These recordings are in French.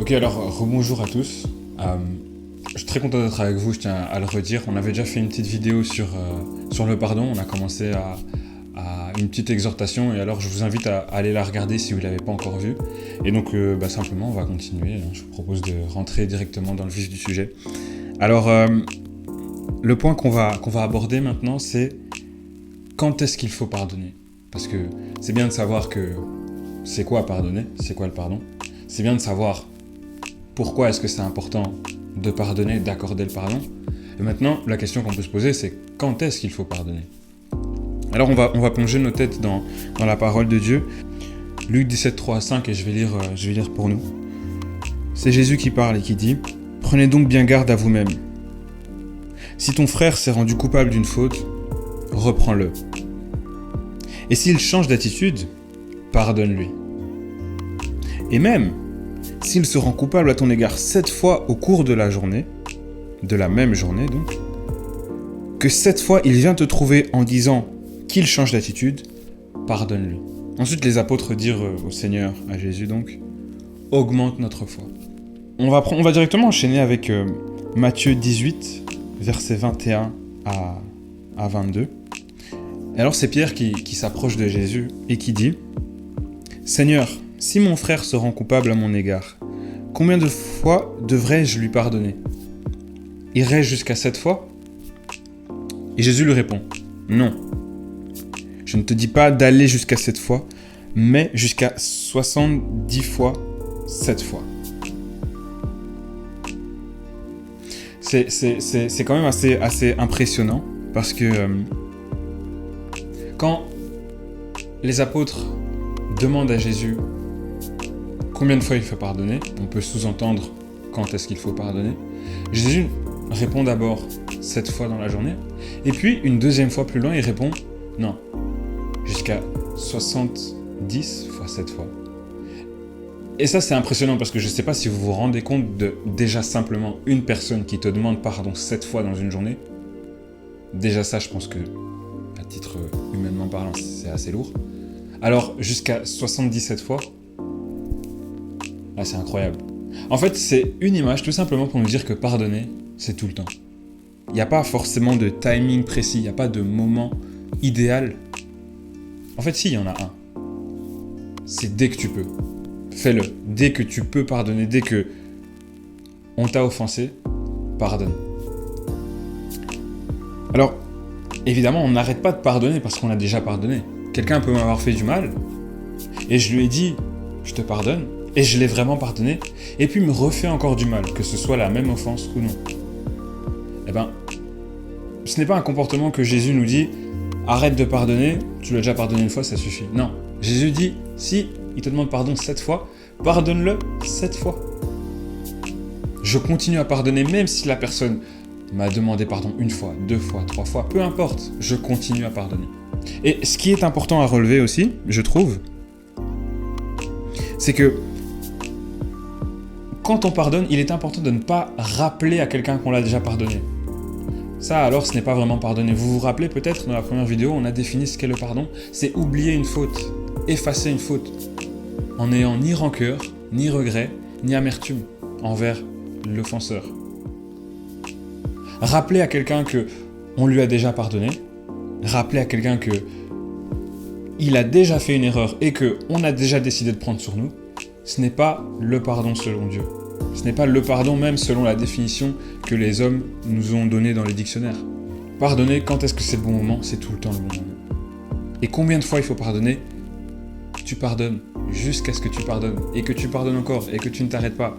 Ok, alors rebonjour à tous. Je suis très content d'être avec vous, je tiens à le redire. On avait déjà fait une petite vidéo sur le pardon, on a commencé à une petite exhortation, et alors je vous invite à aller la regarder si vous ne l'avez pas encore vue. Et donc simplement on va continuer, je vous propose de rentrer directement dans le vif du sujet. Alors le point qu'on va aborder maintenant, c'est quand est-ce qu'il faut pardonner. Parce que c'est bien de savoir que c'est quoi pardonner, c'est quoi le pardon. C'est bien de savoir pourquoi est-ce que c'est important de pardonner, d'accorder le pardon. Et maintenant, la question qu'on peut se poser, c'est quand est-ce qu'il faut pardonner. Alors on va plonger nos têtes dans la parole de Dieu. Luc 17, 3 à 5, et je vais lire pour nous. C'est Jésus qui parle et qui dit « Prenez donc bien garde à vous-même. Si ton frère s'est rendu coupable d'une faute, reprends-le. Et s'il change d'attitude, pardonne-lui. Et même, s'il se rend coupable à ton égard 7 fois au cours de la journée, de la même journée donc, que 7 fois il vient te trouver en disant qu'il change d'attitude, pardonne-lui. » Ensuite, les apôtres dirent au Seigneur, à Jésus donc, « Augmente notre foi. » On va directement enchaîner avec Matthieu 18, versets 21 à 22. Et alors c'est Pierre qui s'approche de Jésus et qui dit « Seigneur, si mon frère se rend coupable à mon égard, combien de fois devrais-je lui pardonner? Irai-je jusqu'à 7 fois ?» Et Jésus lui répond « Non. Je ne te dis pas d'aller jusqu'à 7 fois, mais jusqu'à 70 fois 7 fois. » C'est quand même assez impressionnant, parce que quand les apôtres demandent à Jésus combien de fois il faut pardonner, on peut sous-entendre quand est-ce qu'il faut pardonner. Jésus répond d'abord 7 fois dans la journée, et puis une deuxième fois plus loin, il répond non, jusqu'à 70 fois 7 fois. Et ça, c'est impressionnant parce que je ne sais pas si vous vous rendez compte de déjà simplement une personne qui te demande pardon 7 fois dans une journée. Déjà ça, je pense que, à titre humainement parlant, c'est assez lourd. Alors, jusqu'à 77 fois, là, c'est incroyable. En fait, c'est une image tout simplement pour nous dire que pardonner, c'est tout le temps. Il n'y a pas forcément de timing précis, il n'y a pas de moment idéal. En fait, si, il y en a un. C'est dès que tu peux. Fais-le. Dès que tu peux pardonner, dès que on t'a offensé, pardonne. Alors, évidemment, on n'arrête pas de pardonner parce qu'on a déjà pardonné. Quelqu'un peut m'avoir fait du mal, et je lui ai dit, je te pardonne, et je l'ai vraiment pardonné, et puis me refait encore du mal, que ce soit la même offense ou non. Eh ben, ce n'est pas un comportement que Jésus nous dit, arrête de pardonner, tu l'as déjà pardonné une fois, ça suffit. Non, Jésus dit, si il te demande pardon 7 fois, pardonne-le 7 fois. Je continue à pardonner même si la personne m'a demandé pardon 1 fois, 2 fois, 3 fois, peu importe, je continue à pardonner. Et ce qui est important à relever aussi, je trouve, c'est que quand on pardonne, il est important de ne pas rappeler à quelqu'un qu'on l'a déjà pardonné. Ça, alors, ce n'est pas vraiment pardonner. Vous vous rappelez peut-être, dans la première vidéo, on a défini ce qu'est le pardon. C'est oublier une faute, effacer une faute, en n'ayant ni rancœur, ni regret, ni amertume envers l'offenseur. Rappeler à quelqu'un que on lui a déjà pardonné, rappeler à quelqu'un que il a déjà fait une erreur et que on a déjà décidé de prendre sur nous, ce n'est pas le pardon selon Dieu. Ce n'est pas le pardon même selon la définition que les hommes nous ont donnée dans les dictionnaires. Pardonner, quand est-ce que c'est le bon moment? C'est tout le temps le bon moment. Et combien de fois il faut pardonner? Tu pardonnes jusqu'à ce que tu pardonnes, et que tu pardonnes encore, et que tu ne t'arrêtes pas.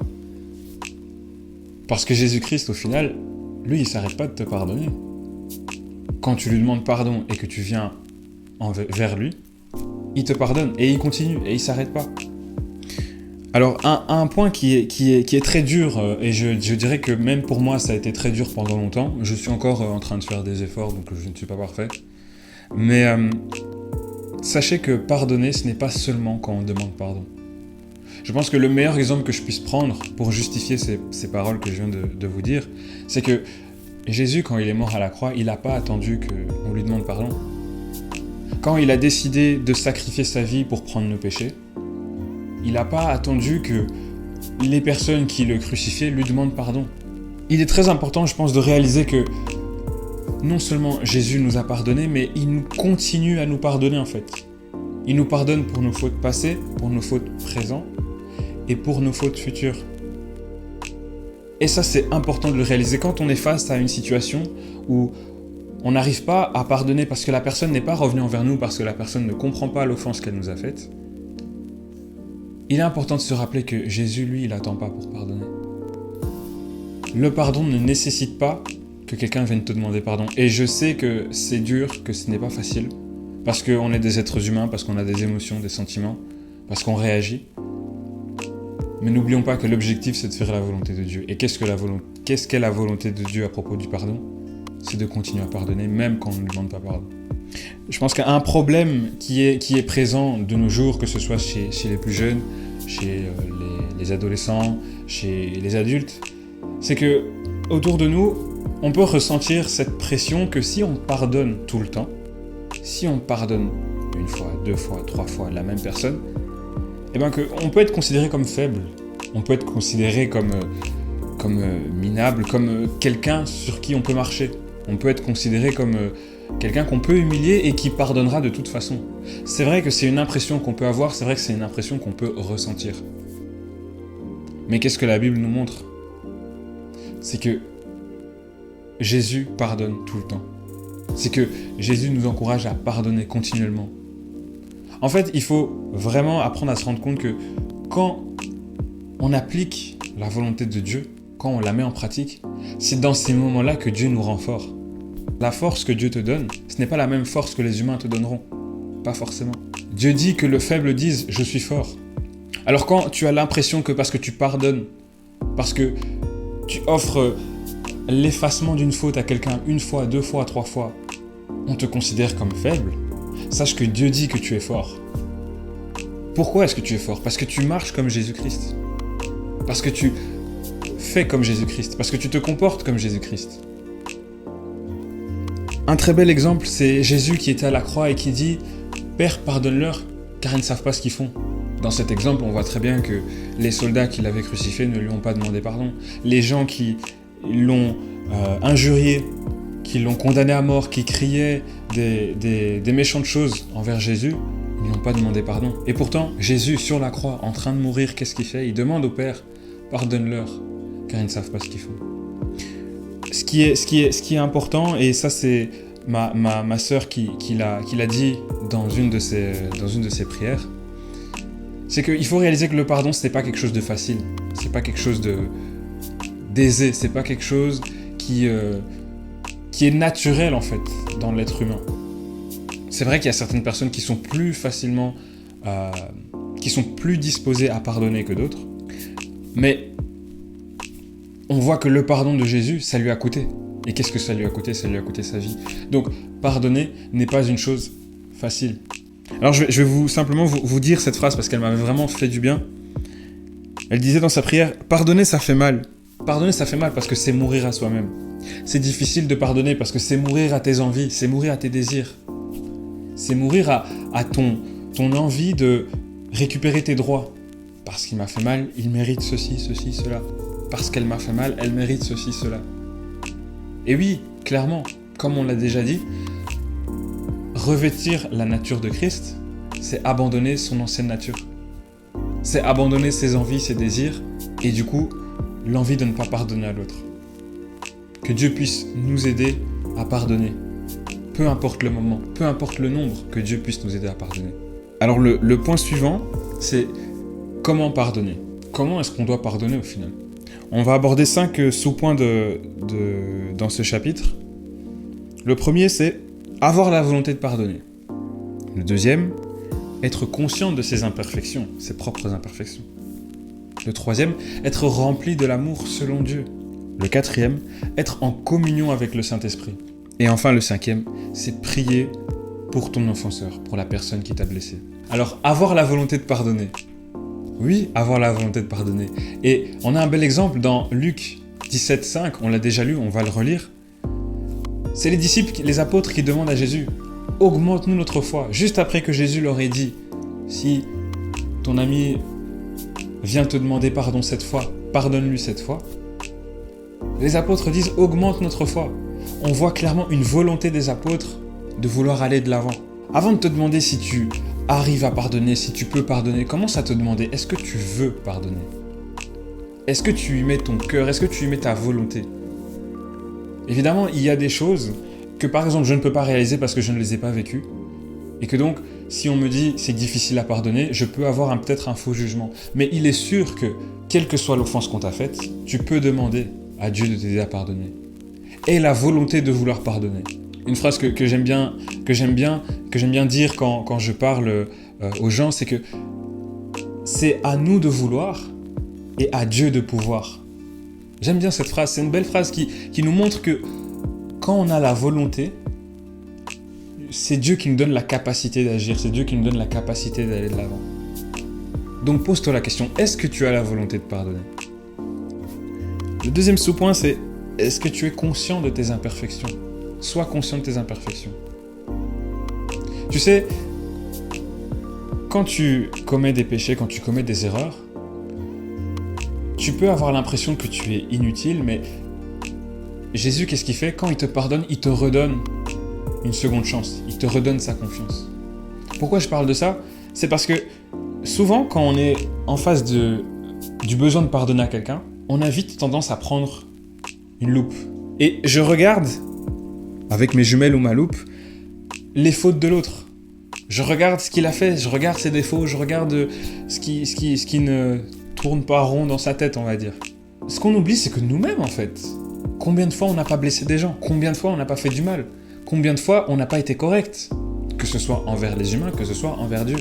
Parce que Jésus-Christ, au final, lui, il ne s'arrête pas de te pardonner. Quand tu lui demandes pardon et que tu viens vers lui, il te pardonne, et il continue, et il ne s'arrête pas. Alors, un point qui est très dur, et je dirais que même pour moi, ça a été très dur pendant longtemps. Je suis encore en train de faire des efforts, donc je ne suis pas parfait. Mais sachez que pardonner, ce n'est pas seulement quand on demande pardon. Je pense que le meilleur exemple que je puisse prendre pour justifier ces paroles que je viens de vous dire, c'est que Jésus, quand il est mort à la croix, il n'a pas attendu qu'on lui demande pardon. Quand il a décidé de sacrifier sa vie pour prendre nos péchés, il n'a pas attendu les personnes qui le crucifiaient lui demandent pardon. Il est très important, je pense, de réaliser que non seulement Jésus nous a pardonné, mais il nous continue à nous pardonner en fait. Il nous pardonne pour nos fautes passées, pour nos fautes présentes et pour nos fautes futures. Et ça, c'est important de le réaliser quand on est face à une situation où on n'arrive pas à pardonner parce que la personne n'est pas revenue envers nous, parce que la personne ne comprend pas l'offense qu'elle nous a faite. Il est important de se rappeler que Jésus, lui, il n'attend pas pour pardonner. Le pardon ne nécessite pas que quelqu'un vienne te demander pardon. Et je sais que c'est dur, que ce n'est pas facile, parce qu'on est des êtres humains, parce qu'on a des émotions, des sentiments, parce qu'on réagit. Mais n'oublions pas que l'objectif, c'est de faire la volonté de Dieu. Et qu'est-ce qu'est la volonté de Dieu à propos du pardon ? C'est de continuer à pardonner, même quand on ne lui demande pas pardon. Je pense qu'un problème qui est présent de nos jours, que ce soit chez les plus jeunes, chez les adolescents, chez les adultes, c'est que autour de nous, on peut ressentir cette pression que si on pardonne tout le temps, si on pardonne une fois, 2 fois, 3 fois la même personne, eh ben on peut être considéré comme faible, on peut être considéré comme minable, comme quelqu'un sur qui on peut marcher. On peut être considéré comme quelqu'un qu'on peut humilier et qui pardonnera de toute façon. C'est vrai que c'est une impression qu'on peut avoir, c'est vrai que c'est une impression qu'on peut ressentir. Mais qu'est-ce que la Bible nous montre ? C'est que Jésus pardonne tout le temps. C'est que Jésus nous encourage à pardonner continuellement. En fait, il faut vraiment apprendre à se rendre compte que quand on applique la volonté de Dieu, quand on la met en pratique, c'est dans ces moments-là que Dieu nous rend fort. La force que Dieu te donne, ce n'est pas la même force que les humains te donneront. Pas forcément. Dieu dit que le faible dise « je suis fort ». Alors quand tu as l'impression que parce que tu pardonnes, parce que tu offres l'effacement d'une faute à quelqu'un 1 fois, 2 fois, 3 fois, on te considère comme faible, sache que Dieu dit que tu es fort. Pourquoi est-ce que tu es fort ? Parce que tu marches comme Jésus-Christ. Parce que tu fais comme Jésus-Christ. Parce que tu te comportes comme Jésus-Christ. Un très bel exemple, c'est Jésus qui était à la croix et qui dit « Père, pardonne-leur, car ils ne savent pas ce qu'ils font. » Dans cet exemple, on voit très bien que les soldats qui l'avaient crucifié ne lui ont pas demandé pardon. Les gens qui l'ont injurié, qui l'ont condamné à mort, qui criaient des méchantes choses envers Jésus, ils ne lui ont pas demandé pardon. Et pourtant, Jésus, sur la croix, en train de mourir, qu'est-ce qu'il fait ? Il demande au Père « Pardonne-leur, car ils ne savent pas ce qu'ils font. » Ce qui est important, et ça c'est ma sœur qui l'a dit dans une de ses prières, c'est qu'il faut réaliser que le pardon, ce n'est pas quelque chose de facile, c'est pas quelque chose d'aisé, c'est pas quelque chose qui est naturel en fait dans l'être humain. C'est vrai qu'il y a certaines personnes qui sont plus facilement, qui sont plus disposées à pardonner que d'autres, mais on voit que le pardon de Jésus, ça lui a coûté. Et qu'est-ce que ça lui a coûté ? Ça lui a coûté sa vie. Donc, pardonner n'est pas une chose facile. Alors, je vais simplement vous dire cette phrase parce qu'elle m'avait vraiment fait du bien. Elle disait dans sa prière, « Pardonner, ça fait mal. Pardonner, ça fait mal parce que c'est mourir à soi-même. C'est difficile de pardonner parce que c'est mourir à tes envies, c'est mourir à tes désirs. C'est mourir à ton envie de récupérer tes droits. Parce qu'il m'a fait mal, il mérite ceci, cela. Parce qu'elle m'a fait mal, elle mérite ceci, cela. » Et oui, clairement, comme on l'a déjà dit, revêtir la nature de Christ, c'est abandonner son ancienne nature. C'est abandonner ses envies, ses désirs, et du coup, l'envie de ne pas pardonner à l'autre. Que Dieu puisse nous aider à pardonner. Peu importe le moment, peu importe le nombre, que Dieu puisse nous aider à pardonner. Alors le point suivant, c'est comment pardonner ? Comment est-ce qu'on doit pardonner au final ? On va aborder 5 sous-points dans ce chapitre. Le premier, c'est avoir la volonté de pardonner. Le deuxième, être conscient de ses imperfections, ses propres imperfections. Le troisième, être rempli de l'amour selon Dieu. Le quatrième, être en communion avec le Saint-Esprit. Et enfin, le cinquième, c'est prier pour ton offenseur, pour la personne qui t'a blessé. Alors, avoir la volonté de pardonner. Oui, avoir la volonté de pardonner. Et on a un bel exemple dans Luc 17,5, on l'a déjà lu, on va le relire. C'est les disciples, les apôtres qui demandent à Jésus « Augmente-nous notre foi ». Juste après que Jésus leur ait dit « Si ton ami vient te demander pardon cette fois, pardonne-lui cette fois. Les apôtres disent augmente notre foi. On voit clairement une volonté des apôtres de vouloir aller de l'avant. Avant de te demander si tu arrives à pardonner, si tu peux pardonner, commence à te demander est-ce que tu veux pardonner? Est-ce que tu y mets ton cœur? Est-ce que tu y mets ta volonté? Évidemment, il y a des choses que par exemple je ne peux pas réaliser parce que je ne les ai pas vécues. Et que donc, si on me dit c'est difficile à pardonner, je peux avoir peut-être un faux jugement. Mais il est sûr que, quelle que soit l'offense qu'on t'a faite, tu peux demander à Dieu de t'aider à pardonner. Et la volonté de vouloir pardonner. Une phrase que j'aime bien dire quand je parle aux gens, c'est que c'est à nous de vouloir et à Dieu de pouvoir. J'aime bien cette phrase, c'est une belle phrase qui nous montre que quand on a la volonté, c'est Dieu qui nous donne la capacité d'agir, c'est Dieu qui nous donne la capacité d'aller de l'avant. Donc pose-toi la question, est-ce que tu as la volonté de pardonner? Le deuxième sous-point, c'est est-ce que tu es conscient de tes imperfections? Sois conscient de tes imperfections. Tu sais, quand tu commets des péchés, quand tu commets des erreurs, tu peux avoir l'impression que tu es inutile, mais Jésus, qu'est-ce qu'il fait? Quand il te pardonne, il te redonne une seconde chance. Il te redonne sa confiance. Pourquoi je parle de ça? C'est parce que souvent, quand on est en face du besoin de pardonner à quelqu'un, on a vite tendance à prendre une loupe. Et je regarde, avec mes jumelles ou ma loupe, les fautes de l'autre. Je regarde ce qu'il a fait, je regarde ses défauts, je regarde ce qui ne tourne pas rond dans sa tête, on va dire. Ce qu'on oublie, c'est que nous-mêmes, en fait, combien de fois on n'a pas blessé des gens? Combien de fois on n'a pas fait du mal? Combien de fois on n'a pas été correct? Que ce soit envers les humains, que ce soit envers Dieu.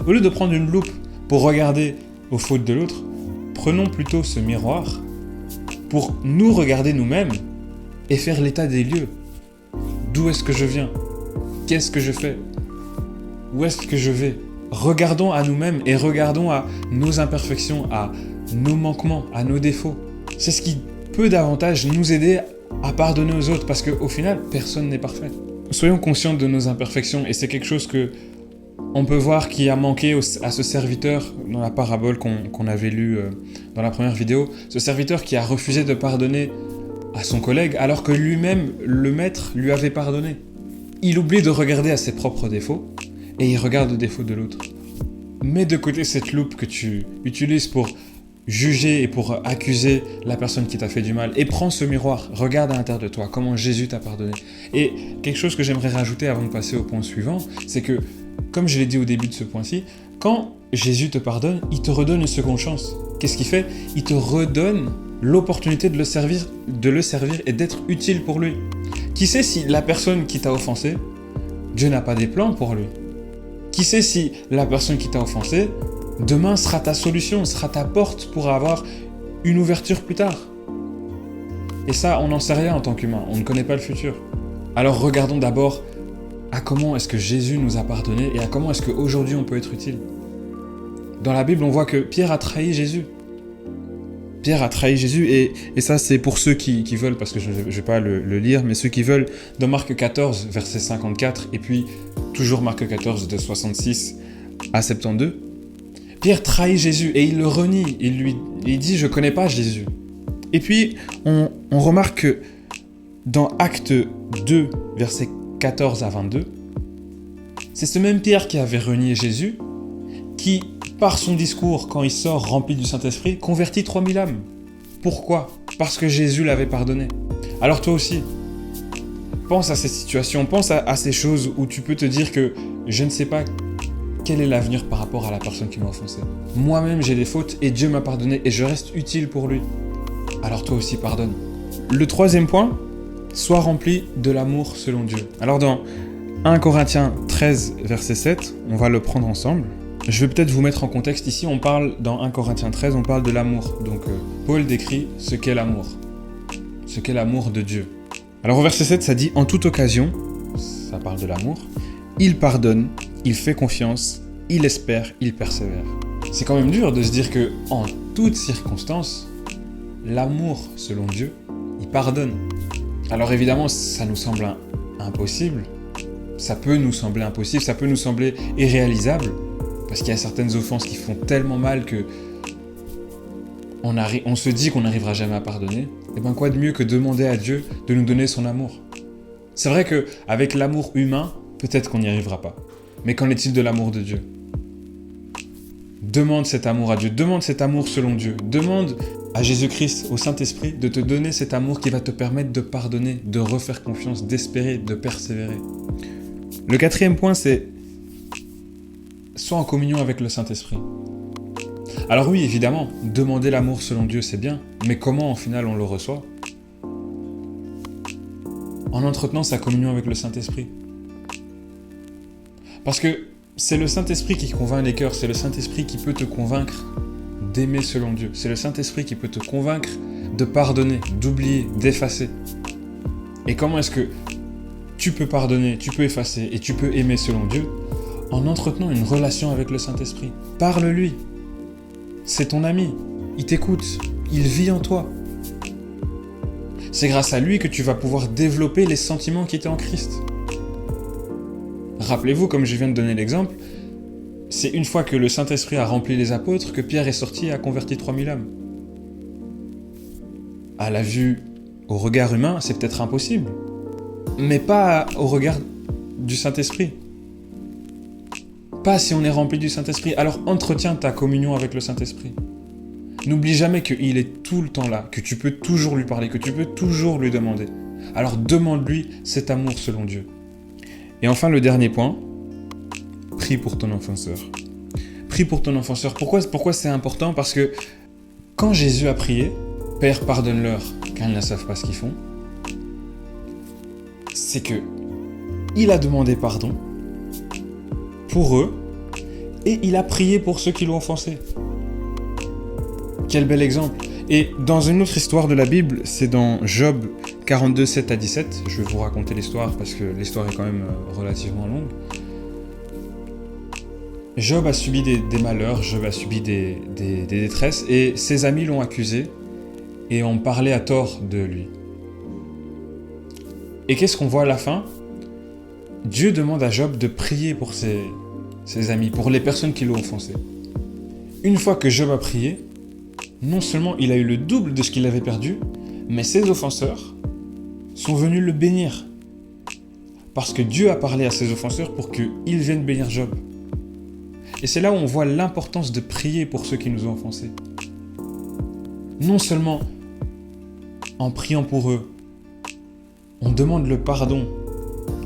Au lieu de prendre une loupe pour regarder aux fautes de l'autre, prenons plutôt ce miroir pour nous regarder nous-mêmes et faire l'état des lieux. D'où est-ce que je viens? Qu'est-ce que je fais? Où est-ce que je vais? Regardons à nous-mêmes et regardons à nos imperfections, à nos manquements, à nos défauts. C'est ce qui peut davantage nous aider à pardonner aux autres, parce qu'au final, personne n'est parfait. Soyons conscients de nos imperfections, et c'est quelque chose que on peut voir qui a manqué à ce serviteur dans la parabole qu'on avait lue dans la première vidéo. Ce serviteur qui a refusé de pardonner à son collègue, alors que lui-même, le maître, lui avait pardonné. Il oublie de regarder à ses propres défauts, et il regarde le défaut de l'autre. Mets de côté cette loupe que tu utilises pour juger et pour accuser la personne qui t'a fait du mal, et prends ce miroir, regarde à l'intérieur de toi comment Jésus t'a pardonné. Et quelque chose que j'aimerais rajouter avant de passer au point suivant, c'est que, comme je l'ai dit au début de ce point-ci, quand Jésus te pardonne, il te redonne une seconde chance. Qu'est-ce qu'il fait? Il te redonne l'opportunité de le servir et d'être utile pour lui. Qui sait si la personne qui t'a offensé, Dieu n'a pas des plans pour lui? Qui sait si la personne qui t'a offensé, demain sera ta solution, sera ta porte pour avoir une ouverture plus tard? Et ça, on n'en sait rien en tant qu'humain, on ne connaît pas le futur. Alors regardons d'abord à comment est-ce que Jésus nous a pardonné et à comment est-ce qu'aujourd'hui on peut être utile. Dans la Bible, on voit que Pierre a trahi Jésus. Pierre a trahi Jésus, et ça c'est pour ceux qui veulent, parce que je ne vais pas le lire, mais ceux qui veulent, dans Marc 14, verset 54, et puis toujours Marc 14, de 66 à 72, Pierre trahit Jésus et il le renie, il dit « je ne connais pas Jésus ». Et puis on remarque que dans Acte 2, verset 14 à 22, c'est ce même Pierre qui avait renié Jésus, qui, par son discours, quand il sort rempli du Saint-Esprit, convertit 3000 âmes. Pourquoi? Parce que Jésus l'avait pardonné. Alors toi aussi, pense à cette situation, pense à ces choses où tu peux te dire que je ne sais pas quel est l'avenir par rapport à la personne qui m'a offensé. Moi-même j'ai des fautes et Dieu m'a pardonné et je reste utile pour lui. Alors toi aussi pardonne. Le troisième point, sois rempli de l'amour selon Dieu. Alors dans 1 Corinthiens 13, verset 7, on va le prendre ensemble. Je vais peut-être vous mettre en contexte ici, on parle dans 1 Corinthiens 13, on parle de l'amour. Donc Paul décrit ce qu'est l'amour de Dieu. Alors au verset 7, ça dit « En toute occasion », ça parle de l'amour, « il pardonne, il fait confiance, il espère, il persévère. » C'est quand même dur de se dire que en toutes circonstances, l'amour selon Dieu, il pardonne. Alors évidemment, ça nous semble impossible, ça peut nous sembler impossible, ça peut nous sembler irréalisable, parce qu'il y a certaines offenses qui font tellement mal que on se dit qu'on n'arrivera jamais à pardonner, et bien quoi de mieux que demander à Dieu de nous donner son amour? C'est vrai qu'avec l'amour humain, peut-être qu'on n'y arrivera pas. Mais qu'en est-il de l'amour de Dieu? Demande cet amour à Dieu, demande cet amour selon Dieu, demande à Jésus-Christ, au Saint-Esprit, de te donner cet amour qui va te permettre de pardonner, de refaire confiance, d'espérer, de persévérer. Le 4e point, c'est sois en communion avec le Saint-Esprit. Alors oui, évidemment, demander l'amour selon Dieu, c'est bien, mais comment, en final, on le reçoit? En entretenant sa communion avec le Saint-Esprit. Parce que c'est le Saint-Esprit qui convainc les cœurs, c'est le Saint-Esprit qui peut te convaincre d'aimer selon Dieu. C'est le Saint-Esprit qui peut te convaincre de pardonner, d'oublier, d'effacer. Et comment est-ce que tu peux pardonner, tu peux effacer et tu peux aimer selon Dieu? En entretenant une relation avec le Saint-Esprit. Parle-lui. C'est ton ami. Il t'écoute. Il vit en toi. C'est grâce à lui que tu vas pouvoir développer les sentiments qui étaient en Christ. Rappelez-vous, comme je viens de donner l'exemple, c'est une fois que le Saint-Esprit a rempli les apôtres que Pierre est sorti et a converti 3000 âmes. À la vue, au regard humain, c'est peut-être impossible, mais pas au regard du Saint-Esprit. Pas si on est rempli du Saint-Esprit. Alors entretiens ta communion avec le Saint-Esprit. N'oublie jamais qu'il est tout le temps là, que tu peux toujours lui parler, que tu peux toujours lui demander. Alors demande-lui cet amour selon Dieu. Et enfin, le dernier point, prie pour ton offenseur. Prie pour ton offenseur. Pourquoi c'est important? Parce que quand Jésus a prié, « Père, pardonne-leur, car ils ne savent pas ce qu'ils font », c'est que il a demandé pardon pour eux et il a prié pour ceux qui l'ont offensé. Quel bel exemple! Et dans une autre histoire de la Bible, c'est dans Job 42, 7 à 17. Je vais vous raconter l'histoire parce que l'histoire est quand même relativement longue. Job a subi des malheurs, Job a subi des détresses et ses amis l'ont accusé et ont parlé à tort de lui. Et qu'est-ce qu'on voit à la fin? Dieu demande à Job de prier pour ses amis, pour les personnes qui l'ont offensé. Une fois que Job a prié, non seulement il a eu le double de ce qu'il avait perdu, mais ses offenseurs sont venus le bénir. Parce que Dieu a parlé à ses offenseurs pour qu'ils viennent bénir Job. Et c'est là où on voit l'importance de prier pour ceux qui nous ont offensés. Non seulement en priant pour eux, on demande le pardon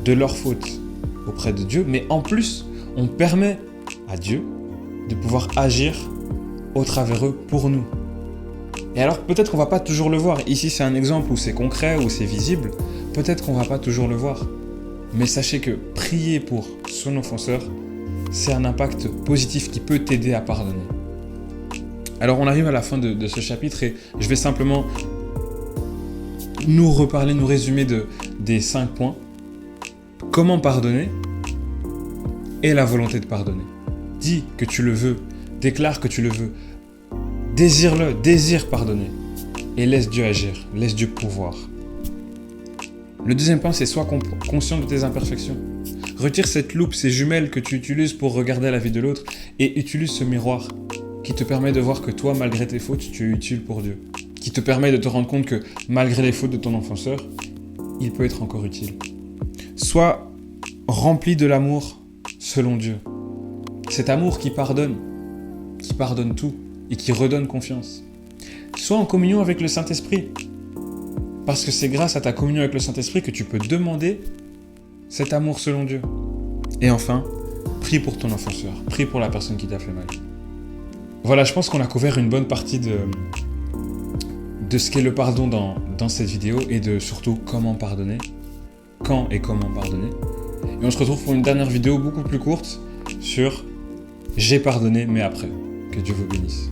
de leurs fautes auprès de Dieu, mais en plus, on permet à Dieu de pouvoir agir au travers eux pour nous. Et alors peut-être qu'on va pas toujours le voir. Ici c'est un exemple où c'est concret, où c'est visible. Peut-être qu'on va pas toujours le voir. Mais sachez que prier pour son offenseur, c'est un impact positif qui peut t'aider à pardonner. Alors on arrive à la fin de ce chapitre et je vais simplement nous résumer des 5 points. Comment pardonner et la volonté de pardonner. Dis que tu le veux, déclare que tu le veux. Désire-le, désire pardonner. Et laisse Dieu agir, laisse Dieu pouvoir. Le deuxième point, c'est sois conscient de tes imperfections. Retire cette loupe, ces jumelles que tu utilises pour regarder la vie de l'autre et utilise ce miroir qui te permet de voir que toi, malgré tes fautes, tu es utile pour Dieu. Qui te permet de te rendre compte que malgré les fautes de ton offenseur, il peut être encore utile. Sois rempli de l'amour selon Dieu. Cet amour qui pardonne tout et qui redonne confiance. Sois en communion avec le Saint-Esprit. Parce que c'est grâce à ta communion avec le Saint-Esprit que tu peux demander cet amour selon Dieu. Et enfin, prie pour ton offenseur. Prie pour la personne qui t'a fait mal. Voilà, je pense qu'on a couvert une bonne partie de ce qu'est le pardon dans cette vidéo et de surtout comment pardonner, quand et comment pardonner. Et on se retrouve pour une dernière vidéo beaucoup plus courte sur « J'ai pardonné, mais après ». Que Dieu vous bénisse.